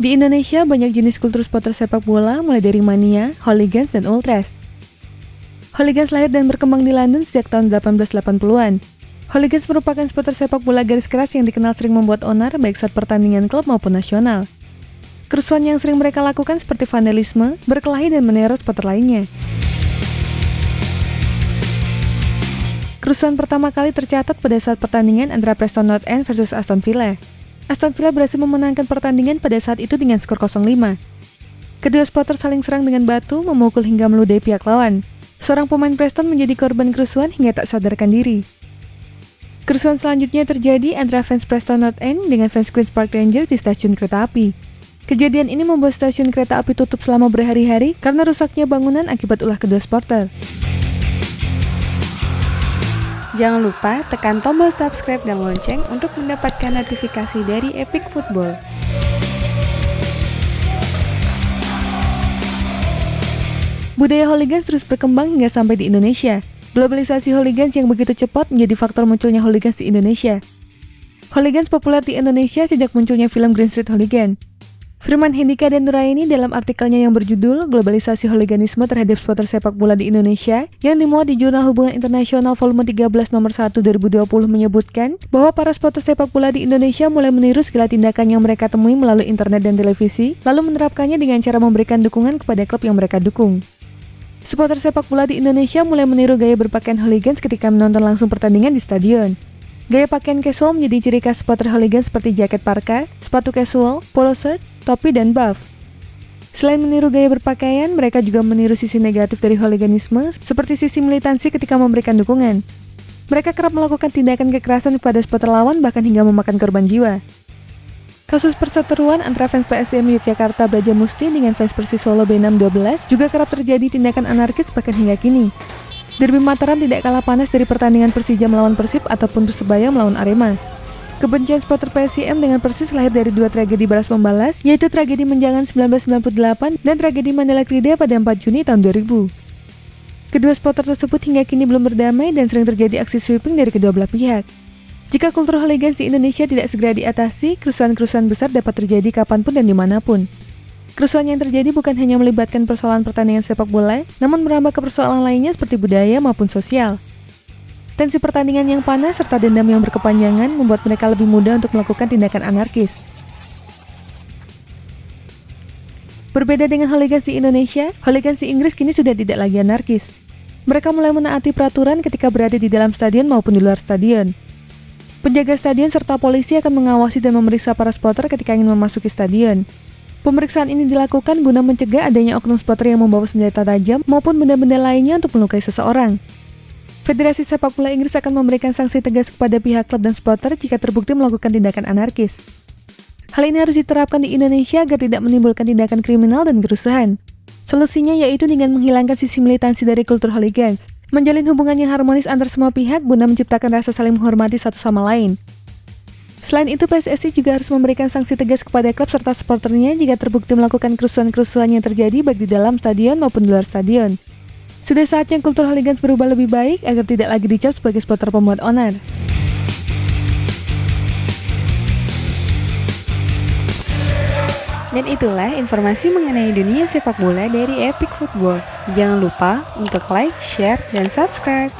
Di Indonesia, banyak jenis kultur supporter sepak bola, mulai dari mania, hooligans, dan ultras. Hooligans lahir dan berkembang di London sejak tahun 1880-an. Hooligans merupakan supporter sepak bola garis keras yang dikenal sering membuat onar baik saat pertandingan klub maupun nasional. Kerusuhan yang sering mereka lakukan seperti vandalisme, berkelahi, dan meneror supporter lainnya. Kerusuhan pertama kali tercatat pada saat pertandingan antara Preston North End versus Aston Villa. Aston Villa berhasil memenangkan pertandingan pada saat itu dengan skor 0-5. Kedua supporter saling serang dengan batu, memukul hingga meludahi pihak lawan. Seorang pemain Preston menjadi korban kerusuhan hingga tak sadarkan diri. Kerusuhan selanjutnya terjadi antara fans Preston North End dengan fans Queen's Park Rangers di stasiun kereta api. Kejadian ini membuat stasiun kereta api tutup selama berhari-hari karena rusaknya bangunan akibat ulah kedua supporter. Jangan lupa tekan tombol subscribe dan lonceng untuk mendapatkan notifikasi dari Epic Football. Budaya hooligans terus berkembang hingga sampai di Indonesia. Globalisasi hooligans yang begitu cepat menjadi faktor munculnya hooligans di Indonesia. Hooligans populer di Indonesia sejak munculnya film Green Street Hooligan. Firman Hendika dan Nuraini dalam artikelnya yang berjudul Globalisasi Hooliganisme terhadap supporter sepak bola di Indonesia yang dimuat di Jurnal Hubungan Internasional volume 13 nomor 1 2020 menyebutkan bahwa para supporter sepak bola di Indonesia mulai meniru segala tindakan yang mereka temui melalui internet dan televisi, lalu menerapkannya dengan cara memberikan dukungan kepada klub yang mereka dukung. Supporter sepak bola di Indonesia mulai meniru gaya berpakaian hooligans ketika menonton langsung pertandingan di stadion. Gaya pakaian casual menjadi ciri khas supporter hooligans seperti jaket parka, sepatu casual, polo shirt, topi, dan buff. Selain meniru gaya berpakaian, mereka juga meniru sisi negatif dari hooliganisme, seperti sisi militansi ketika memberikan dukungan. Mereka kerap melakukan tindakan kekerasan kepada supporter lawan, bahkan hingga memakan korban jiwa. Kasus perseteruan antara fans PSM Yogyakarta Brajamusti dengan fans Persis Solo B612 juga kerap terjadi tindakan anarkis bahkan hingga kini. Derby Mataram tidak kalah panas dari pertandingan Persija melawan Persib ataupun Persebaya melawan Arema. Kebencian supporter PSIM dengan Persis lahir dari dua tragedi balas-membalas, yaitu tragedi Menjangan 1998 dan tragedi Mandala Krida pada 4 Juni tahun 2000. Kedua supporter tersebut hingga kini belum berdamai dan sering terjadi aksi sweeping dari kedua belah pihak. Jika kultur hooligans di Indonesia tidak segera diatasi, kerusuhan-kerusuhan besar dapat terjadi kapanpun dan dimanapun. Kerusuhan yang terjadi bukan hanya melibatkan persoalan pertandingan sepak bola, namun merambah ke persoalan lainnya seperti budaya maupun sosial. Tensi pertandingan yang panas serta dendam yang berkepanjangan membuat mereka lebih mudah untuk melakukan tindakan anarkis. Berbeda dengan hooligans di Indonesia, hooligans di Inggris kini sudah tidak lagi anarkis. Mereka mulai menaati peraturan ketika berada di dalam stadion maupun di luar stadion. Penjaga stadion serta polisi akan mengawasi dan memeriksa para supporter ketika ingin memasuki stadion. Pemeriksaan ini dilakukan guna mencegah adanya oknum supporter yang membawa senjata tajam maupun benda-benda lainnya untuk melukai seseorang. Federasi Sepak Bola Inggris akan memberikan sanksi tegas kepada pihak klub dan supporter jika terbukti melakukan tindakan anarkis. Hal ini harus diterapkan di Indonesia agar tidak menimbulkan tindakan kriminal dan kerusuhan. Solusinya yaitu dengan menghilangkan sisi militansi dari kultur hooligans, menjalin hubungan yang harmonis antar semua pihak guna menciptakan rasa saling menghormati satu sama lain. Selain itu, PSSI juga harus memberikan sanksi tegas kepada klub serta supporternya jika terbukti melakukan kerusuhan-kerusuhan yang terjadi baik di dalam stadion maupun di luar stadion. Sudah saatnya kultur hooligans berubah lebih baik agar tidak lagi dicap sebagai supporter pembuat onar. Dan itulah informasi mengenai dunia sepak bola dari Epic Football. Jangan lupa untuk like, share, dan subscribe.